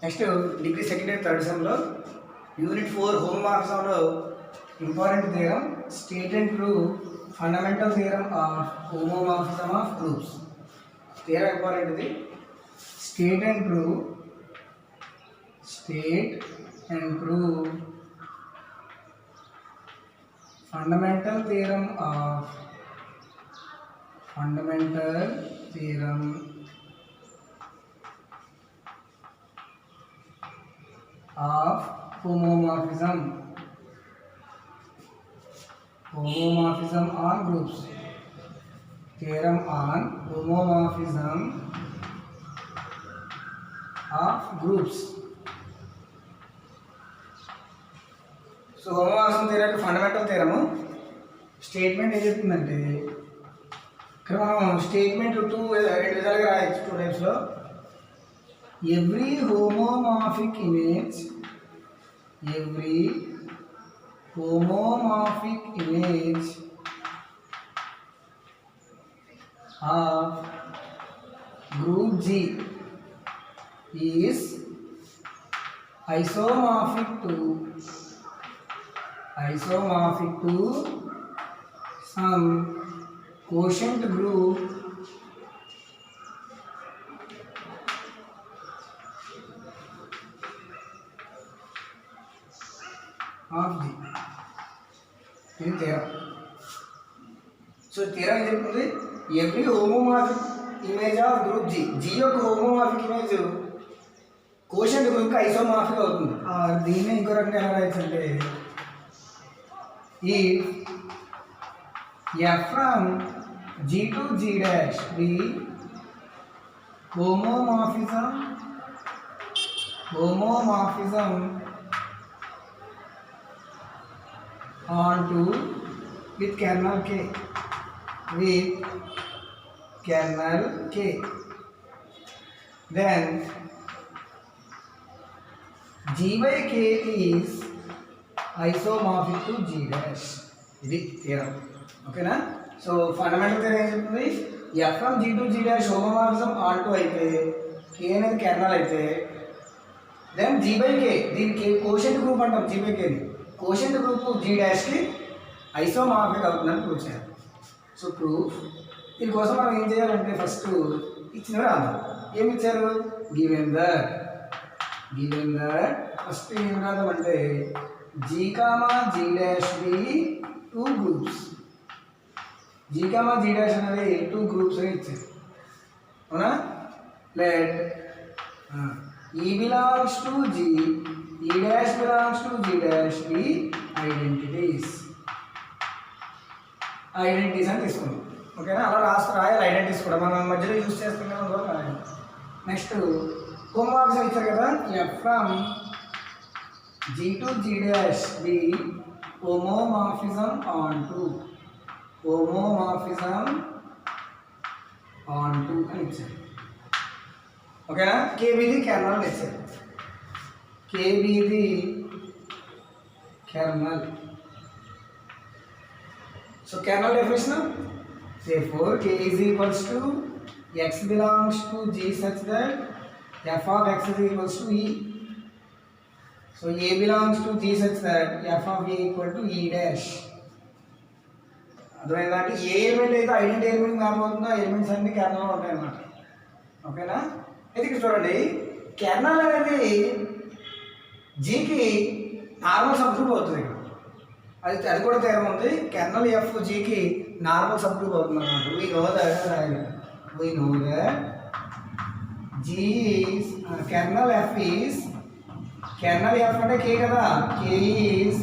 Next degree second year third సెమ్లో unit 4 హోమోమార్ఫిజంలో important theorem state and prove fundamental theorem of homomorphism of groups. Theorem important ఇది. State and prove fundamental theorem of homomorphism on groups. Theorem on homomorphism of groups. So homomorphism theorem fundamental theorem statement ఏం చెప్తుందంటే ఇక్కడ మనం statement రెండు విధాలుగా రాయొచ్చు, 2 టైప్స్లో. Every homomorphic image of group G is isomorphic to some quotient group of G. ఇది theorem. So theorem ఏం చెప్తుంది? Every homomorphic image of group G యొక్క హోమోమార్ఫిక్ ఇమేజ్ కోషెంట్ గ్రూప్కి ఐసోమార్ఫిక్ అవుతుంది. దీన్ని ఇంకో రకంగా ఎలా రాయొచ్చు అంటే if f from G to G dash be homomorphism onto with kernel K, then G by K is isomorphic to G dash. ఇది థియరం. ఓకేనా? సో ఫండమెంటల్ థియరం ఏం చెప్తుంది? f from G to G dash homomorphism onto అయితే K అనేది kernel అయితే then G by K దీనికి quotient group అంటాం. G by K ని కోషెంట్ గ్రూప్ G డాష్కి ఐసోమార్ఫిక్ అవుతుందని ప్రూవ్ చేయాలి. సో ప్రూఫ్ దీనికోసం మనం ఏం చేయాలంటే ఫస్ట్ ఇచ్చినవి రాద్దాం. ఏమి ఇచ్చారు? గివెన్ దట్ ఫస్ట్ ఏం రాద్దాం అంటే G, G dash be 2 groups. G, G dash అనేది 2 groups అని ఇచ్చారు. అవునా? let E belongs to G, E dash belongs to G dash be identities అని తీసుకున్నాం. ఓకేనా? అలా రాయాలి ఐడెంటిటీస్ కూడా మనం మధ్యలో యూజ్ చేస్తున్నాం. నెక్స్ట్ హోమోమార్ఫిజం ఇచ్చారు కదా, f from G to G dash be homomorphism onto అని ఇచ్చారు. ఓకేనా? KB ది కెర్నల్ ఇచ్చారు. KB the kernel. So kernel definition therefore K is equals to x belongs to G such that f of x is equals to E. So A belongs to G such that f of A equal to E dash. అర్థమైందంటే ఏ element అయితే ఐడెంటి element కాబోతుందో ఆ elements అన్ని kernel ఉంటాయి అన్నమాట. ఓకేనా? అయితే ఇక్కడ చూడండి, కెర్నల్ అనేది జీకి నార్మల్ సబ్ గ్రూప్ అవుతుంది. ఇక్కడ అది కూడా థియరం ఉంది. కెర్నల్ ఎఫ్ జీకి నార్మల్ సబ్ గ్రూప్ అవుతుంది అన్నమాట. we know that G is kernel F అంటే K కదా, K is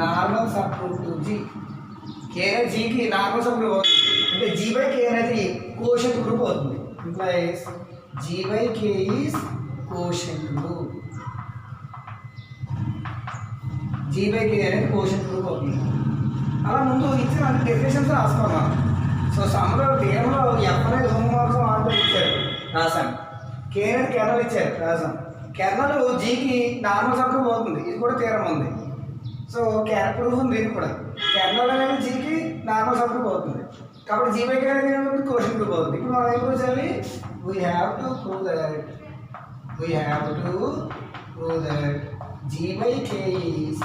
normal sub group two G. K అనేది Gకి నార్మల్ సబ్ గ్రూప్ అవుతుంది. అంటే G by K అనేది కోషెంట్ గ్రూప్ అవుతుంది. Implies G by K is quotient group. G by K అనేది quotient group అవుతుంది. అలా ముందు ఇచ్చిన డెఫినేషన్స్ రాసుకోవాలి. సో సమ్లో థియరంలో F అనేది హోమోమార్ఫిజం ఆన్టు ఇచ్చారు, రాసాం. K అనేది కెర్నల్ ఇచ్చారు, రాసాం. కెర్నల్ జీకి నార్మల్ సబ్ గ్రూప్ అవుతుంది. ఇది కూడా థియరం ఉంది. సో ప్రూఫ్ ఉంది దీనికి కూడా. కెర్నల్ అనేది జీకి నార్మల్ సబ్ గ్రూప్ అవుతుంది. కాబట్టి G by K అనేది కోషెంట్ గ్రూప్ అవుతుంది. ఇప్పుడు మనం ఏం ప్రూవ్ చేయాలి? We have to prove that we have to prove that g by k is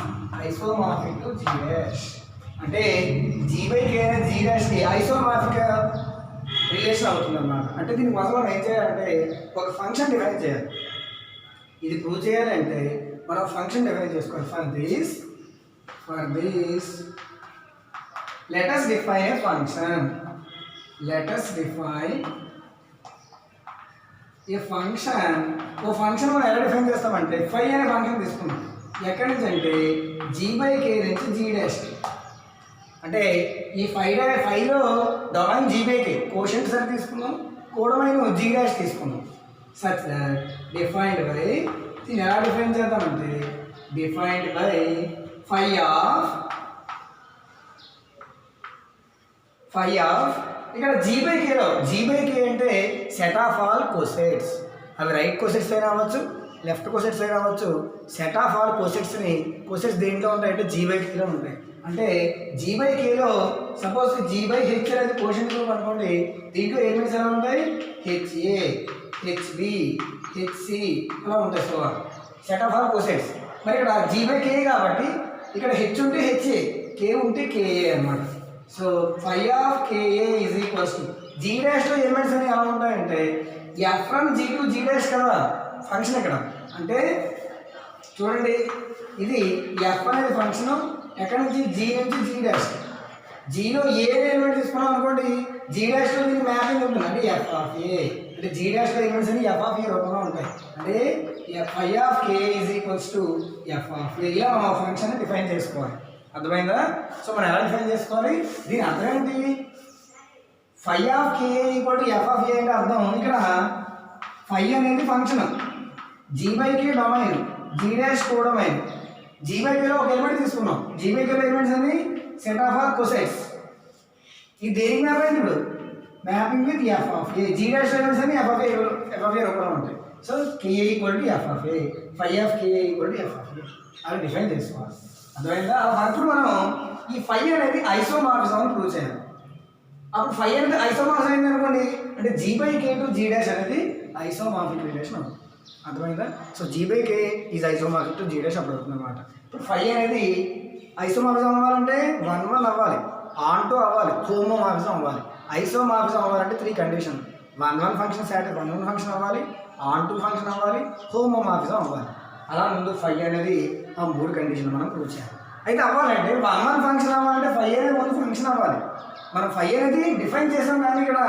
isomorphic to g dash. అంటే g by k అనేది g dash కి ఐసోమార్ఫిక్ రిలేషన్ అవుతుంది అన్నమాట. అంటే దీనికి మొదలు మనం ఏం చేయాలంటే ఒక ఫంక్షన్ డిఫైన్ చేయాలి. ఇది ప్రూవ్ చేయాలంటే మనం ఫంక్షన్ డిఫైన్ చేసుకోవాలి. For this let us define a function. Let us define a function. ఓ ఫంక్షన్ మనం ఎలా డిఫైన్ చేస్తామంటే ఫై అనే ఫంక్షన్ తీసుకున్నాం. ఎక్కడి నుంచి అంటే g by k నుంచి g dash కి. అంటే ఈ ఫైలో domain g by k quotient సరి తీసుకున్నాం, కోడమైన్ g dash తీసుకున్నాం. సచ్ దట్ డిఫైన్డ్ బై, దీన్ని ఎలా డిఫైన్ చేద్దామంటే డిఫైన్డ్ బై ఫై ఆఫ్ ఇక్కడ g by kలో g by k అంటే సెట్ ఆఫ్ ఆల్ కోసెట్స్. అవి రైట్ కోసెట్స్ అయినా అవ్వచ్చు, లెఫ్ట్ కోసెట్స్ అయినా అవ్వచ్చు. సెట్ ఆఫ్ ఆల్ కోసెట్స్ దేంట్లో ఉంటాయంటే g by kలో ఉంటాయి. అంటే g by kలో సపోజ్ g by h అనేది కోషెంట్ గ్రూప్ అనుకోండి. దీంట్లో ఎలిమెంట్స్ ఎలా ఉంటాయి? HA, HB, HC అలా ఉంటాయి. So set of all cosets. మరి ఇక్కడ g by k కాబట్టి ఇక్కడ h ఉంటే HA, k ఉంటే KA అన్నమాట. So phi of KA is equals to g డాష్లో ఎలిమెంట్స్ అనేవి ఎలా ఉంటాయంటే f ఫ్రమ్ g టు g డాష్ కదా ఫంక్షన్ ఇక్కడ. అంటే చూడండి, ఇది f అనేది ఫంక్షన్ ఎక్కడి నుంచి g నుంచి g డాష్. జీలో ఏ ఎలిమెంట్ తీసుకున్నాం అనుకోండి, g డాష్లో దీనికి మ్యాపింగ్ ఉంటుంది. అంటే f ఆఫ్ a అంటే g డాష్లో ఎలిమెంట్స్ అన్ని f ఆఫ్ a రూపంలో ఉంటాయి. అంటే phi of KA is equals to f of a. ఇలా మనం ఫంక్షన్ డిఫైన్ చేసుకోవాలి. అర్థమైందా? సో మనం ఎలా డిఫైన్ చేసుకోవాలి? దీని అర్థం ఏంటి? Phi of KA equal to f of a అంటే అర్థం ఇక్కడ ఫై అనేది function, g by k domain, g dash codomain. g by k లో ఒక ఎలిమెంట్ తీసుకున్నాం. g by k లో ఎలిమెంట్స్ అన్ని సెట్ ఆఫ్ ఆల్ కోసెట్స్. ఇది దేనికి మ్యాప్ అయింది? ఇప్పుడు mapping with f of a. g dash elements అన్ని f ఆఫ్ a రూపంలో ఉంటాయి. So KA equal to f of a, phi of KA equal to f of a అలా define చేసుకోవాలి. అర్థమైందా? అప్పుడు మనం ఈ ఫై అనేది ఐసోమార్ఫిజం అని ప్రూవ్ చేయాలి. అప్పుడు ఫై అనేది ఐసోమార్ఫిజం అయింది అనుకోండి, అంటే g by k to g dash అనేది ఐసోమార్ఫిక్ రిలేషన్ అవుతుంది. అర్థమైందా? So g by k is isomorphic to g dash అప్పుడు అవుతుంది అనమాట. ఇప్పుడు ఫై అనేది ఐసోమార్ఫిజం అవ్వాలంటే 1 అవ్వాలి, ఆన్ టు అవ్వాలి, హోమోమార్ఫిజం అవ్వాలి. ఐసోమార్ఫిజం అవ్వాలంటే 3 కండిషన్. 1 ఫంక్షన్ అవ్వాలి, ఆన్ టు ఫంక్షన్ అవ్వాలి, హోమోమార్ఫిజం అవ్వాలి. అలా ముందు ఫై అనేది ఆ 3 కండిషన్లు మనం ప్రూవ్ చేయాలి. అయితే అవ్వాలంటే 1 ఫంక్షన్ అవ్వాలంటే ఫై అనేది ముందు ఫంక్షన్ అవ్వాలి. మనం ఫై అనేది డిఫైన్ చేసాం కానీ ఇక్కడ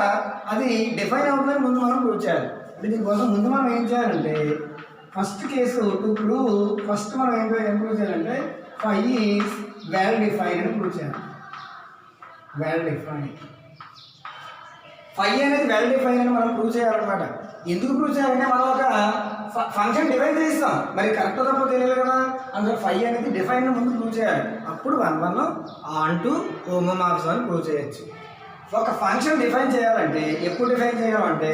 అది డిఫైన్ అవుతుందని ముందు మనం ప్రూవ్ చేయాలి. అంటే దీనికోసం ముందు మనం ఏం చేయాలంటే first case to prove first మనం ఏం ప్రూవ్ చేయాలంటే ఫై ఈజ్ వెల్ డిఫైన్డ్ అని ప్రూవ్ చేయాలి. వెల్ డిఫైన్డ్ ఫై అనేది వెల్ డిఫైన్డ్ అని మనం ప్రూవ్ చేయాలన్నమాట. ఎందుకు ప్రూవ్ చేయాలంటే మనం ఒక ఫంక్షన్ డిఫైన్ చేస్తాం, మరి కరెక్ట్ తప్ప తెలియదు కదా. అందులో ఫై అనేది డిఫైన్ ముందు ప్రూవ్ చేయాలి. అప్పుడు 1 ఆన్ టు హోమోమార్ఫిజం అని ప్రూవ్ చేయొచ్చు. ఒక ఫంక్షన్ డిఫైన్ చేయాలంటే ఎప్పుడు డిఫైన్ చేయాలంటే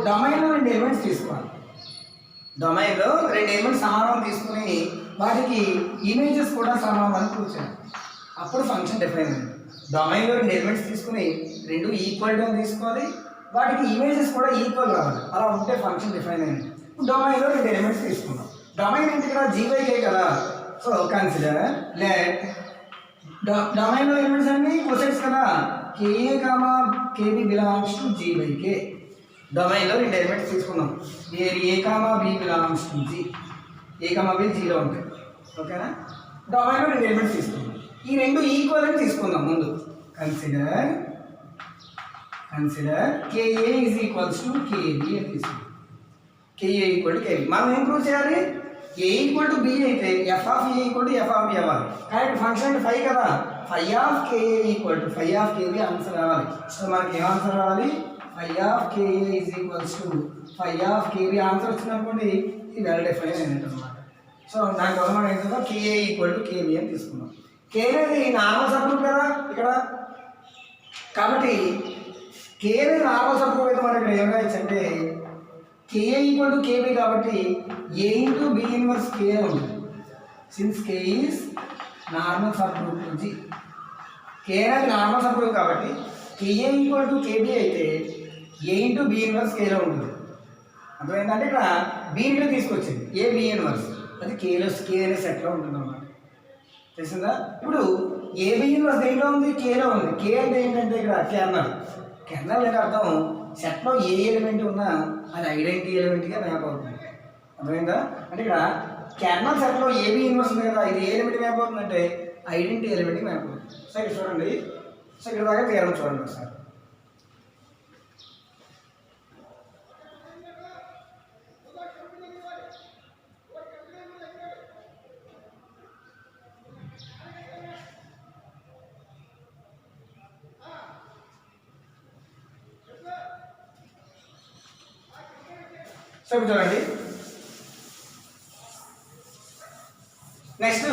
డొమైన్లో 2 ఎలిమెంట్స్ తీసుకోవాలి. డొమైన్లో 2 ఎలిమెంట్స్ సమానం తీసుకుని వాటికి ఇమేజెస్ కూడా సమానం అని ప్రూవ్ చేయాలి. అప్పుడు ఫంక్షన్ డిఫైన్ అయింది. డొమైన్లో 2 ఎలిమెంట్స్ తీసుకుని 2 ఈక్వల్ టు తీసుకోవాలి, వాటికి ఇమేజెస్ కూడా ఈక్వల్ కావాలి. అలా ఉంటే ఫంక్షన్ డిఫైన్ అయింది. డొమైన్లో 2 ఎలిమెంట్స్ తీసుకున్నాం. డొమైన్ ఏంటి కదా? g by k కదా. సో కన్సిడర్ లెట్ డొమైన్లో ఎలిమెంట్స్ అన్ని కోసెట్స్ కదా. KA, KB belongs to g by k. డొమైన్లో 2 ఎలిమెంట్స్ తీసుకున్నాం. A, B belongs to g. A, B జీలో ఉంటాయి. ఓకేనా? డొమైన్లో 2 ఎలిమెంట్స్ తీసుకున్నాం. ఈ 2 ఈక్వల్ అని తీసుకుందాం ముందు. Consider KA is equals to KB అని తీసుకుందాం. KA equal to KB. మనం ఏం ప్రూవ్ చేయాలి? A ఈక్వల్ టు B అయితే f of A equal to f of B అవ్వాలి. కరెక్ట్. ఫంక్షన్ అంటే ఫై కదా. Phi of KA equal to phi of KB answer రావాలి. సో మనకి ఏం ఆన్సర్ రావాలి? Phi of KA is equals to phi of KB answer వచ్చిందనుకోండి, ఇది well define అయినట్టు అనమాట. సో దానికోసం మనం ఏంటంటే KA ఈక్వల్ టు KB అని తీసుకున్నాం. K అనేది నార్మల్ సబ్ గ్రూప్ కదా ఇక్కడ. కాబట్టి K అనేది నార్మల్ సబ్ గ్రూప్ అయితే మనకి ఇక్కడ ఏం రాయొచ్చు అంటే KA ఈక్వల్ టు KB కాబట్టి A into B inverse K ఉంటుంది. Since K is normal sub group two G. K అనేది నార్మల్ సబ్ గ్రూప్ కాబట్టి KA ఈక్వల్ టు KB అయితే A ఇంటూ B ఇన్వర్స్ Kలో ఉంటుంది. అర్థమైందంటే ఇక్కడ బి ఇంటూ తీసుకొచ్చింది A B inverse అది కే అనే సెట్లో ఉంటుంది అన్నమాట. తెలిసిందా? ఇప్పుడు ఏబి ఇన్వర్స్ దేంట్లో ఉంది? కేలో ఉంది. కే అంటే ఏంటంటే ఇక్కడ కెర్నల్ అంటే అర్థం సెట్లో ఏ ఎలిమెంట్ ఉన్నా అది ఐడెంటిటీ ఎలిమెంట్గా మ్యాప్ అవుతుంది. అర్థమైందా? అంటే ఇక్కడ కెర్నల్ సెట్లో ఏబి ఇన్వర్స్ ఉంది కదా, ఇది ఏ ఎలిమెంట్ మ్యాప్ అవుతుందంటే ఐడెంటిటీ ఎలిమెంట్కి మ్యాప్ అవుతుంది. సో ఇక్కడ చూడండి, సో ఇక్కడ దాకా తీరం చూడండి ఒకసారి. సో ఇప్పుడు చూడండి, నెక్స్ట్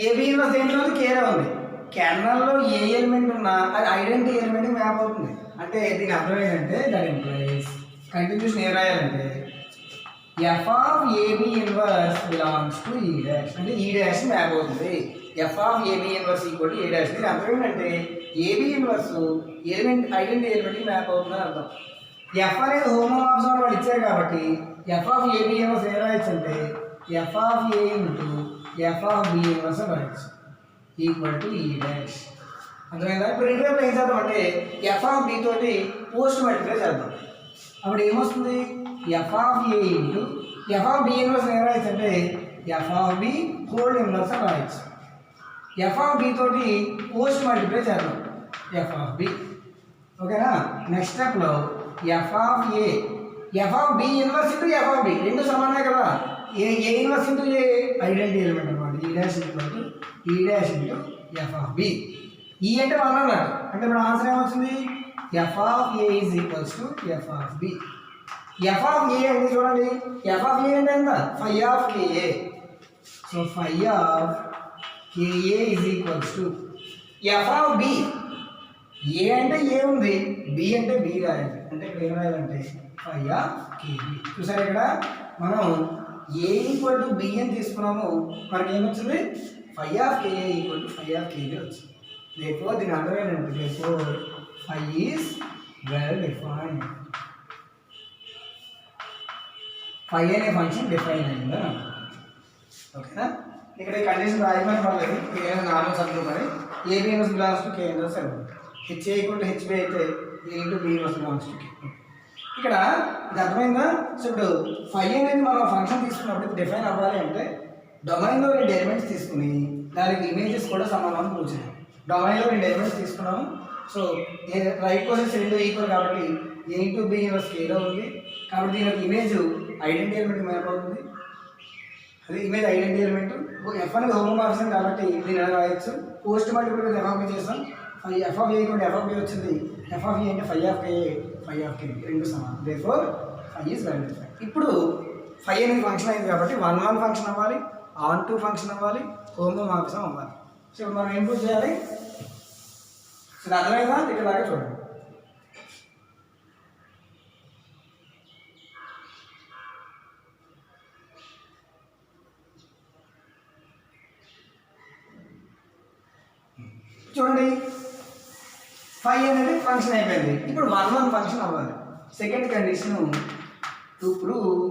ఏబి ఇన్వర్స్ దేంట్లో కేలో ఉంది. కెర్నల్లో ఏ ఎలిమెంట్ ఉన్నా అది ఐడెంటిటీ ఎలిమెంట్కి మ్యాప్ అవుతుంది. అంటే దీని అర్థం ఏంటంటే దాని ఎంప్లాయీస్ కంటిన్యూషన్ ఏం రాయాలంటే F of AB inverse belongs to ఈ డాష్ అంటే ఈ డాష్ మ్యాప్ అవుతుంది. F of AB inverse equal to A dash. దీని అర్థం ఏంటంటే ఏబి ఇన్వర్స్ ఎలిమెంట్ ఐడెంటిటీ ఎలిమెంట్కి మ్యాప్ అవుతుందని అర్థం. ఎఫ్ అనేది హోమోమార్ఫిజం వాళ్ళు ఇచ్చారు కాబట్టి ఎఫ్ ఆఫ్ ఏబి ఇన్వర్స్ ఏం రాయొచ్చు అంటే F of A into F of B inverse రాయొచ్చు ఈక్వల్ టు ఈ డాష్. అర్థమైందా? ఇప్పుడు రెండు వైపులు ఏం చేద్దాం అంటే ఎఫ్ ఆఫ్ బి తోటి పోస్ట్ మల్టిప్లై చేద్దాం. అప్పుడు ఏమొస్తుంది? F of A into F of B inverse ఏం రాయొచ్చు అంటే F of B whole inverse అని రాయొచ్చు. ఎఫ్ ఆఫ్ బి తోటి పోస్ట్ మల్టిప్లై చేద్దాం ఎఫ్ ఆఫ్ బి. ఓకేనా? నెక్స్ట్ స్టెప్లో F of A F of B inverse into F of B రెండు సమానమే కదా. A inverse into A identity element అనమాట. ఈ డాష్ ఈక్వల్ టు ఈ dash into F of B. E అంటే 1 అన్నాడు అంటే ఇప్పుడు ఆన్సర్ ఏమొచ్చింది? F of A is equals to F of B. F of A అంటే చూడండి, ఎఫ్ ఆఫ్ ఏ అంటే ఎంత? Phi of KA. So phi of KA is equals to F of B. A అంటే ఏ ఉంది, B అంటే B రాయాలి. అంటే ఇక్కడ ఏం రాయాలంటే ఫై ఆఫ్ కేబి. చూసారు ఇక్కడ మనం ఏ ఈక్వల్ టు బి అని తీసుకున్నాము, మనకి ఏమొచ్చింది? Phi of KA equal to phi of KB వచ్చింది. therefore దీని అర్థం ఏంటంటే therefore phi is well defined. phi అనే ఫంక్షన్ డిఫైన్ అయిందా? ఓకేనా? ఇక్కడ ఈ కండిషన్ రాయమని పర్లేదు, ఏదైనా నార్మల్ సబ్జెక్ట్ మరి AB inverse belongs to K inverse అవుతుంది. హెచ్ఏ ఈక్వల్ టు హెచ్బి అయితే A into B inverse belongs to K. ఇక్కడ ఇది అర్థమైందా? సో ఇప్పుడు ఫై అనేది మనం ఫంక్షన్ తీసుకున్నప్పుడు డిఫైన్ అవ్వాలి అంటే డొమైన్లో 2 ఎలిమెంట్స్ తీసుకుని దానికి ఇమేజెస్ కూడా సమానం ప్రూవ్ చేయాలి. డొమైన్లో 2 ఎలిమెంట్స్ తీసుకున్నాము. సో రైట్ కోసెస్ 2 ఈక్వల్ కాబట్టి ఏ ఇంటూ బి ఇన్వర్స్ కేలో ఉంది కాబట్టి దీనికి ఇమేజ్ ఐడెంటిటీ ఎలిమెంట్ మ్యాప్ అవుతుంది. అది ఇమేజ్ ఐడెంటిటీ ఎలిమెంట్. ఎఫ్ అనేది హోమోమార్ఫిజం కాబట్టి దీని ఎలా రాయొచ్చు? Post multiple F of B చేస్తాం. ఎఫ్ ఆఫ్ ఏ కూడా ఎఫ్ ఆఫ్ బి వచ్చింది. ఎఫ్ ఆఫ్ ఏ అంటే phi of K phi of కే రెండు సమానం. therefore phi is well defined. ఇప్పుడు ఫై అనేది ఫంక్షన్ అయింది కాబట్టి 1 ఫంక్షన్ అవ్వాలి, ఆన్ 2 ఫంక్షన్ అవ్వాలి, హోమోమార్ఫిజం అవ్వాలి. సో ఇప్పుడు మనం ఏం ప్రూవ్ చేయాలి? సో అర్థమైందా? ఇక్కడ దాకా చూడండి. చూడండి, ఫై అనేది ఫంక్షన్ అయిపోయింది. ఇప్పుడు 1 ఫంక్షన్ అవ్వాలి. Second condition to prove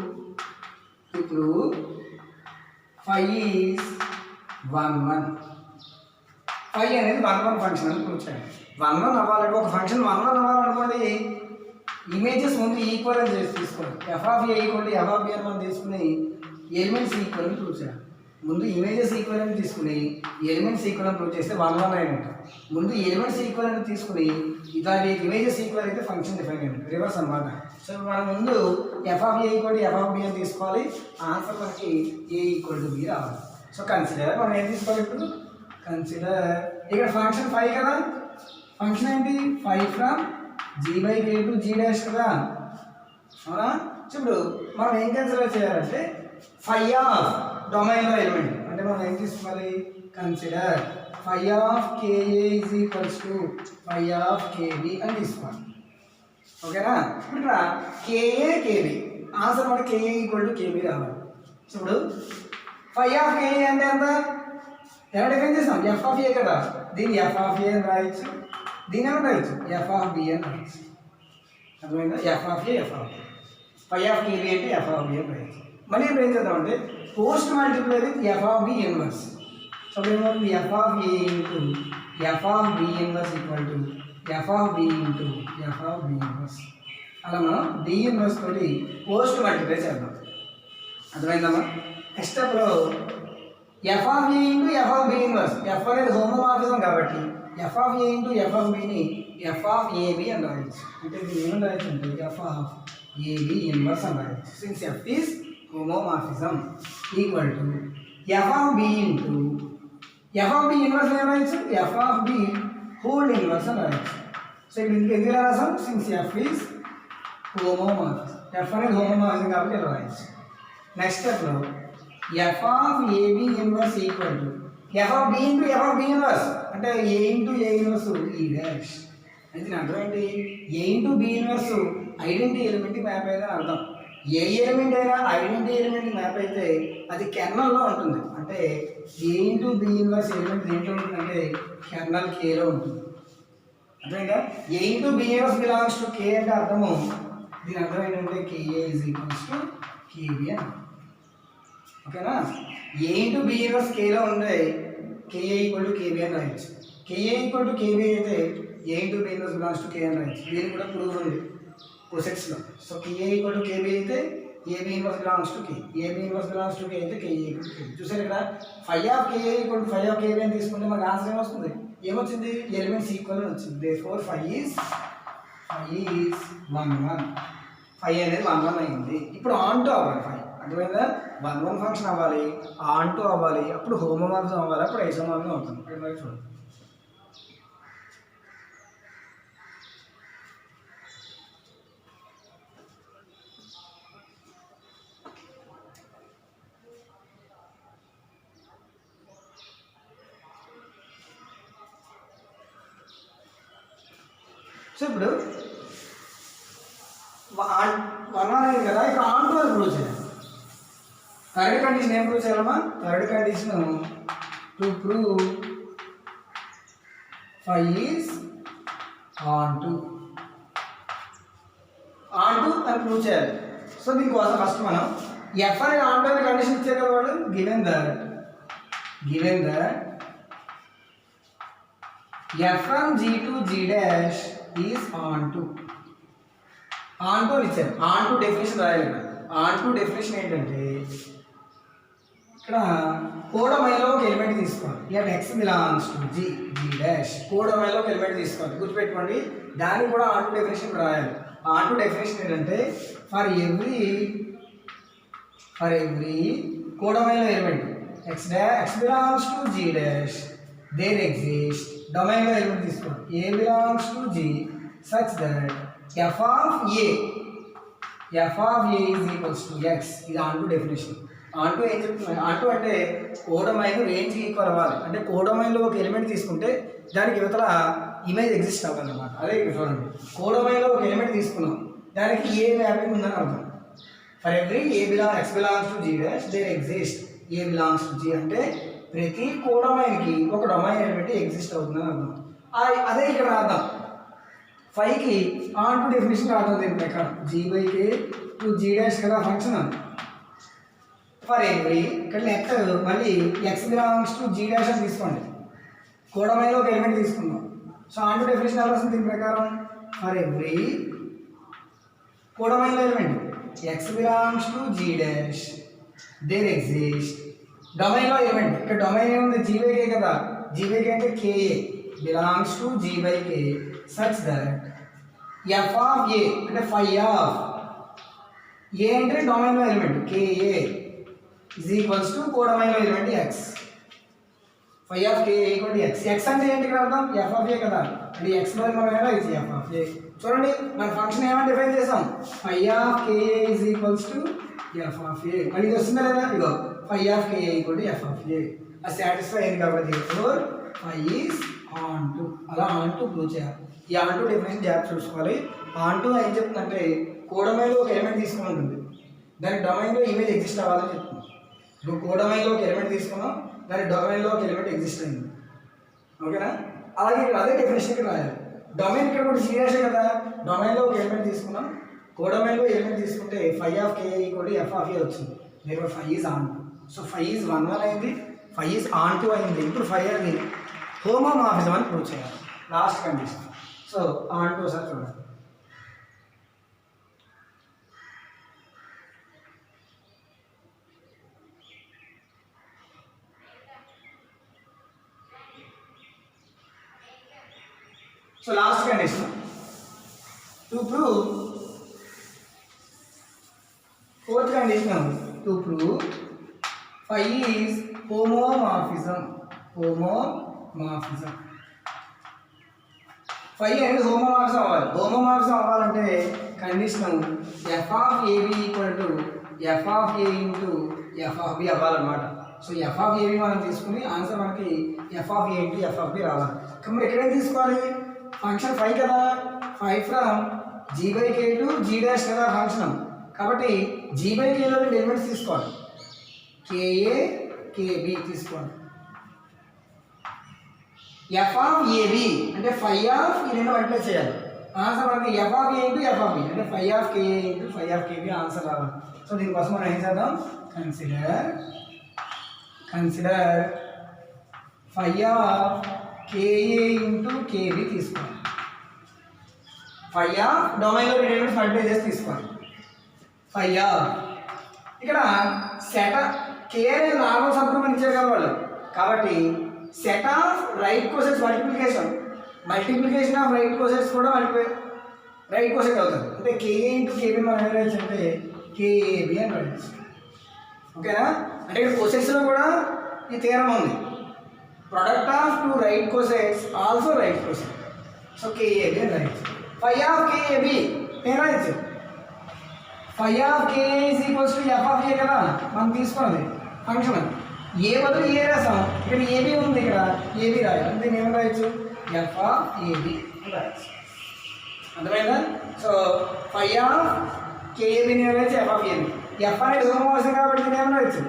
phi is 1 phi అనేది 1 ఫంక్షన్ అని ప్రూవ్ చేయాలి. 1 అవ్వాలంటే ఒక ఫంక్షన్ 1 అవ్వాలనుకోండి ఇమేజెస్ ముందు ఈక్వల్ అని చేసి తీసుకోండి. F of A equal to F of B అని మనం తీసుకుని ఎలిమెంట్స్ ఈక్వల్ అని ప్రూవ్ చేయాలి. ముందు ఇమేజెస్ ఈక్వల్ అని తీసుకుని ఎలిమెంట్స్ ఈక్వల్ అని ప్రూవ్ చేస్తే 1 అయినట్టు. ముందు ఎలిమెంట్స్ ఈక్వల్ అని తీసుకుని ఇలాంటి ఇమేజెస్ ఈక్వల్ అయితే ఫంక్షన్ డిఫైన్ అయినట్టు. రివర్స్ అనమాట. సో మనం ముందు F of A equal to F of B అని తీసుకోవాలి. ఆన్సర్ మనకి ఏ ఈక్వల్ టు బి రావాలి. సో కన్సిడర్ మనం ఏం తీసుకోవాలి? ఇప్పుడు కన్సిడర్ ఇక్కడ ఫంక్షన్ ఫై కదా, ఫంక్షన్ ఏంటి? Phi from G by K to G dash కదా, అవునా? సో ఇప్పుడు మనం ఏం కన్సిడర్ చేయాలంటే ఫై ఆఫ్ డొమైన్లో ఎలిమెంట్ అంటే మనం ఏం తీసుకోవాలి? Consider phi of KA is equals to phi of KB అని తీసుకోవాలి. ఓకేనా? ఇప్పుడు ఇక్కడ కేఏ కేబి ఆన్సర్ మనకి కేఏ ఈక్వల్ టు కేబి రావాలి. సో ఇప్పుడు ఫై ఆఫ్ కేఏ అంటే ఎంత? ఎలా డిఫైన్ చేస్తాం? ఎఫ్ ఆఫ్ ఏ కదా, దీన్ని ఎఫ్ ఆఫ్ ఏ అని రాయొచ్చు, దీని ఏమని రాయొచ్చు? ఎఫ్ ఆఫ్ బి అని రాయొచ్చు. అర్థమైందా? F of A F of A. Phi of KB అంటే ఎఫ్ ఆఫ్ బి అని రాయొచ్చు. మళ్ళీ ఇప్పుడు ఏం చేద్దామంటే post multiply with F of B inverse. So ఏమవుతుంది F of A into F of B inverse equal to F of B into F of B inverse. అలా మనం బి ఇన్వర్స్ తోటి పోస్ట్ మల్టిప్లై చేద్దాం. అర్థమైందమ్మా? నెక్స్ట్ స్టెప్లో F of A into F of B inverse. F అనేది homomorphism కాబట్టి F of A into F of బిని F of AB అని రాయొచ్చు. అంటే దీన్ని ఏమని రాయొచ్చు అంటే ఎఫ్ ఆఫ్ ఏబి ఇన్వర్స్ అని రాయొచ్చు. Since F is homomorphism equal to F of B into F of B inverse ఏం రాయొచ్చు F of B whole inverse అని రాయొచ్చు. సో ఇక్కడ ఇందుకు ఎందుకు రాసాం since F is homomorphism. F అనేది హోమోమార్ఫిజం కాబట్టి ఇలా రాయొచ్చు. నెక్స్ట్ స్టెప్లో F of AB inverse equal to F of B into F of B inverse అంటే A into A inverse e dash. అయితే దీని అర్థం ఏంటి ఏ ఇంటూ బి ఇన్వర్స్ ఐడెంటిటీ ఎలిమెంట్కి మ్యాప్ అయితే అర్థం. ఏ ఎలిమెంట్ అయినా ఐడెంటిటీ ఎలిమెంట్కి మ్యాప్ అయితే అది కెర్నల్లో ఉంటుంది. అంటే A into B inverse element దేంట్లో ఉంటుందంటే కెర్నల్ కేలో ఉంటుంది. అర్థమైందా? A into B inverse belongs to K అంటే అర్థము దీని అర్థం ఏంటంటే KA is equals to KB అని. ఓకేనా? ఏ ఇంటూ బి ఇన్వర్స్ కేలో ఉండే కేఏ ఈక్వల్ టు కేబి అని రాయొచ్చు. కేఏ ఈక్వల్ టు కేబి అయితే A into B inverse belongs to K అని రాయొచ్చు. దీనికి కూడా ప్రూఫ్ ఉంది కోసెట్స్లో. So KA equal to KB అయితే AB inverse belongs to K, AB inverse belongs to K అయితే కేఏ ఈక్వల్ టు కేబి. చూసారు ఇక్కడ phi of KA equal to phi of KB అని తీసుకుంటే మనకు ఆన్సర్ ఏమొస్తుంది ఏమొచ్చింది ఎలిమెంట్స్ ఈక్వల్ అని వచ్చింది. Therefore phi is 1 1. ఫై అనేది 1 1 అయింది. ఇప్పుడు ఆన్ టు అవ్వాలి ఫై. అర్థమైందా? 1 1 ఫంక్షన్ అవ్వాలి, ఆన్ టు అవ్వాలి, అప్పుడు హోమోమార్ఫిజం అవ్వాలి, అప్పుడు ఐసోమార్ఫిజం అవుతుంది. ఇక్కడ చూడండి సో ఇప్పుడు 1 అనేది కదా ఇక్కడ ఆన్ టు అని ప్రూవ్ చేయాలి. థర్డ్ కండిషన్ ఏం ప్రూవ్ చేయాలమ్మా? Third condition to prove phi is onto అని ప్రూవ్ చేయాలి. సో దీనికోసం ఫస్ట్ మనం ఎఫ్ అనేది ఆన్ టు అనే కండిషన్ ఇచ్చారు కదా వాడు. Given that F from G to G dash is onto ఇచ్చారు. ఆన్ టు డెఫినేషన్ రాయాలి. ఆన్ టు డెఫినేషన్ ఏంటంటే ఇక్కడ కోడమైలో ఒక ఎలిమెంట్ తీసుకోవాలి. ఇక X belongs to G dash కోడమైలో ఒక ఎలిమెంట్ తీసుకోవాలి. గుర్తుపెట్టుకోండి దానికి కూడా ఆన్ టు డెఫినేషన్ రాయాలి. ఆన్ టు డెఫినేషన్ ఏంటంటే ఫర్ ఎవ్రీ కోడమైలో element X belongs to G dash there exist డొమైన్లో ఎలిమెంట్ తీసుకోండి A belongs to G such that F of A is equals to X. ఇది onto definition. Onto ఏం చెప్తుంది? On to అంటే కోడమైన్ రేంజ్కి equal అవ్వాలి. అంటే కోడమైన్లో ఒక ఎలిమెంట్ తీసుకుంటే దానికి యువతల ఇమేజ్ ఎగ్జిస్ట్ అవ్వాలన్నమాట. అదే ఇక్కడ చూడండి కోడమైన్లో ఒక ఎలిమెంట్ తీసుకున్నాం దానికి ఏ మ్యాపింగ్ ఉందని అర్థం. For every X belongs to G dash there exist A belongs to G అంటే ప్రతి కోడమైన్కి ఒక డొమైన్ ఎలిమెంట్ ఎగ్జిస్ట్ అవుతుందని అర్థం. అదే ఇక్కడ రాద్దాం. ఫైవ్కి ఆన్ టు డెఫినేషన్ రాద్దాం. దీని ప్రకారం G by K to G dash కదా ఫంక్షన్ ఫర్ ఎవ్రీ ఇక్కడ నెక్స్ట్ మళ్ళీ X belongs to G dash అని తీసుకోండి. కోడమైన్లో ఒక ఎలిమెంట్ తీసుకుందాం. సో ఆన్ టు డెఫినేషన్ ఎలా వస్తుంది దీని ప్రకారం? ఫర్ ఎవ్రీ కోడమైన్లో element X belongs to G dash there exist డొమైన్లో ఎలిమెంట్. ఇక్కడ డొమైన్ ఏముంది జీ బై కే కదా. జీ బై కే అంటే KA belongs to G by K such that F of A అంటే ఫై ఆఫ్ ఏ అంటే డొమైన్లో element KA is equals to కోడమైన్లో element X. Phi of K equal to X. X అంటే ఏంటి ఇక్కడ అర్థం? F of A కదా. అంటే ఎక్స్లో మనం ఎలా ఇది ఎఫ్ ఆఫ్ ఏ. చూడండి మన ఫంక్షన్ ఏమైనా డిఫైన్ చేసాం phi of KA is equals to F of A. మళ్ళీ ఇది వస్తుందా లేదా? ఇగో phi of KA equal to F of A. అది సాటిస్ఫై అయింది కాబట్టి ఫై ఈజ్ ఆన్ టు. అలా ఆన్ టు ప్రూవ్ చేయాలి. ఈ ఆన్ టు డెఫినేషన్ జాబ్ చూసుకోవాలి. ఆన్ టు ఏం చెప్తుందంటే కోడమైన్లో ఒక ఎలిమెంట్ తీసుకుని ఉంటుంది దాని డొమైన్లో ఇమేజ్ ఎగ్జిస్ట్ అవ్వాలని చెప్తుంది. ఇప్పుడు కోడమైన్లో ఒక ఎలిమెంట్ తీసుకున్నాం దాని డొమైన్లో ఒక ఎలిమెంట్ ఎగ్జిస్ట్ అయింది. ఓకేనా? అలాగే ఇక్కడ అదే డెఫినేషన్ ఇక్కడ రాయాలి. డొమైన్ ఇక్కడ కూడా సీరియస్ కదా. డొమైన్లో ఒక ఎలిమెంట్ తీసుకున్నాం కోడొమైన్లో ఎలిమెంట్ తీసుకుంటే phi of K equal F of A వచ్చింది. మీరు phi is onto. So phi is 1 అయింది, ఫై ఈజ్ ఆన్ టు అయింది. ఇప్పుడు ఫై అనేది హోమోమార్ఫిజం అని ప్రూవ్ చేయాలి. Last condition. So on to sir చూడండి. So last condition, to prove fourth condition, to prove phi is homomorphism. Phi అనేది homomorphism అవ్వాలి. Homomorphism అవ్వాలంటే condition F of AB equal to F of A into F of B అవ్వాలన్నమాట. So F of AB మనం తీసుకుని answer మనకి F of A into F of B రావాలి. కాబట్టి ఎక్కడైనా తీసుకోవాలి ఫంక్షన్ ఫై కదా, phi from G by K to G dash కదా ఫంక్షన్. కాబట్టి జీ బై కేలో ఎలిమెంట్స్ తీసుకోవాలి. కేఏ కేబి తీసుకోవాలి. ఎఫ్ ఆఫ్ ఏబి అంటే ఫై ఆఫ్ ఈ రెండు మల్టిప్లై చేయాలి. ఆన్సర్ మనకి F of A into F of B అంటే phi of KA into phi of KB answer రావాలి. సో దీనికోసం మనం ఏం చేద్దాం, consider phi of KA into KB తీసుకోవాలి. ఫై ఆఫ్ డొమైన్లో ఎలిమెంట్స్ మల్టిప్లై చేసి తీసుకోవాలి. ఫై ఆఫ్ ఇక్కడ సెట్ కే అనేది నార్మల్ సబ్ గ్రూప్ ఇచ్చారు కదా వాళ్ళు. కాబట్టి set of right cosets multiplication of right cosets కూడా రైట్ కోసెట్ అవుతుంది. అంటే కేఏ ఇంటూ కేబీ మనం ఏం రాయొచ్చు అంటే కేఏబి అని రాయొచ్చు. ఓకేనా? అంటే ఇక్కడ కోసెట్స్లో కూడా ఈ థియరం ఉంది. Product of two right cosets also right coset. So KAB అని రాయొచ్చు. ఫై ఆఫ్ కేఏబి ఏం రాయొచ్చు, phi of KA is equals to F of A కదా మనం తీసుకున్నది ఫంక్షన్. ఏ బదులు ఏ రాసాం, ఇక్కడ ఏబి ఉంది, ఇక్కడ ఏబి రాయాలి. అంటే నేను ఏం రాయొచ్చు, ఎఫ్ ఆఫ్ ఏబి రాయొచ్చు. అర్థమైందా? సో ఫై ఆఫ్ కేఏబి నేను రాయొచ్చు, ఎఫ్ ఆఫ్ ఏబి. ఎఫ్ అనేది హోమోమార్ఫిజం కాబట్టి నేను ఏం రాయొచ్చు,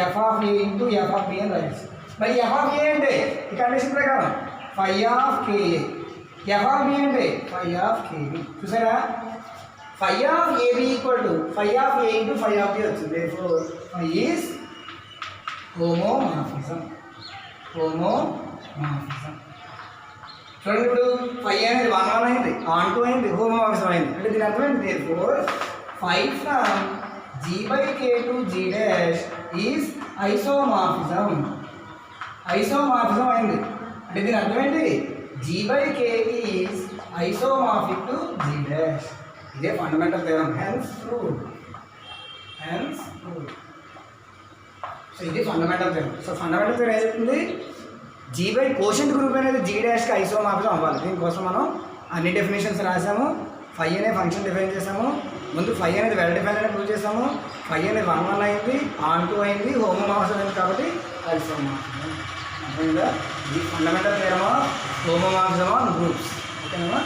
F of A into F of B అని రాయొచ్చు. మరి ఎఫ్ ఆఫ్ ఏ అంటే ఈ కండిషన్ ప్రకారం phi of KA, F of B అంటే ఫై ఆఫ్ కేబి. చూసారా, phi of AB equal to phi of A into phi of B వచ్చింది. Therefore phi is homomorphism. చూడండి, ఇప్పుడు ఫై అనేది 1 అయింది, ఆన్ టు అయింది, హోమోమార్ఫిజం అయింది. అంటే దీని అర్థం ఏంటి, therefore phi from G by K to G dash is isomorphism అయింది. అంటే దీని అర్థం ఏంటి, G by K is isomorphic to G dash. ఇదే fundamental theorem. Hence proved. So ఇది fundamental theorem. So fundamental theorem ఏం చెప్తుంది, జీ బై కోషెంట్ గ్రూప్ అనేది జీ డాష్కి ఐసోమార్ఫిజం అవ్వాలి. దీనికోసం మనం అన్ని డెఫినేషన్స్ రాసాము. ఫై అనే ఫంక్షన్ డిఫైన్ చేసాము. ముందు ఫై అనేది వెల్ డిఫైన్ అని ప్రూవ్ చేసాము. ఫై అనేది 1 అయింది, ఆన్ టు అయింది, హోమోమార్ఫిజం అయింది కాబట్టి ఐసోమార్ఫిజం. అర్థమైందా? ఇది fundamental theorem of homomorphism on groups. ఓకేనా?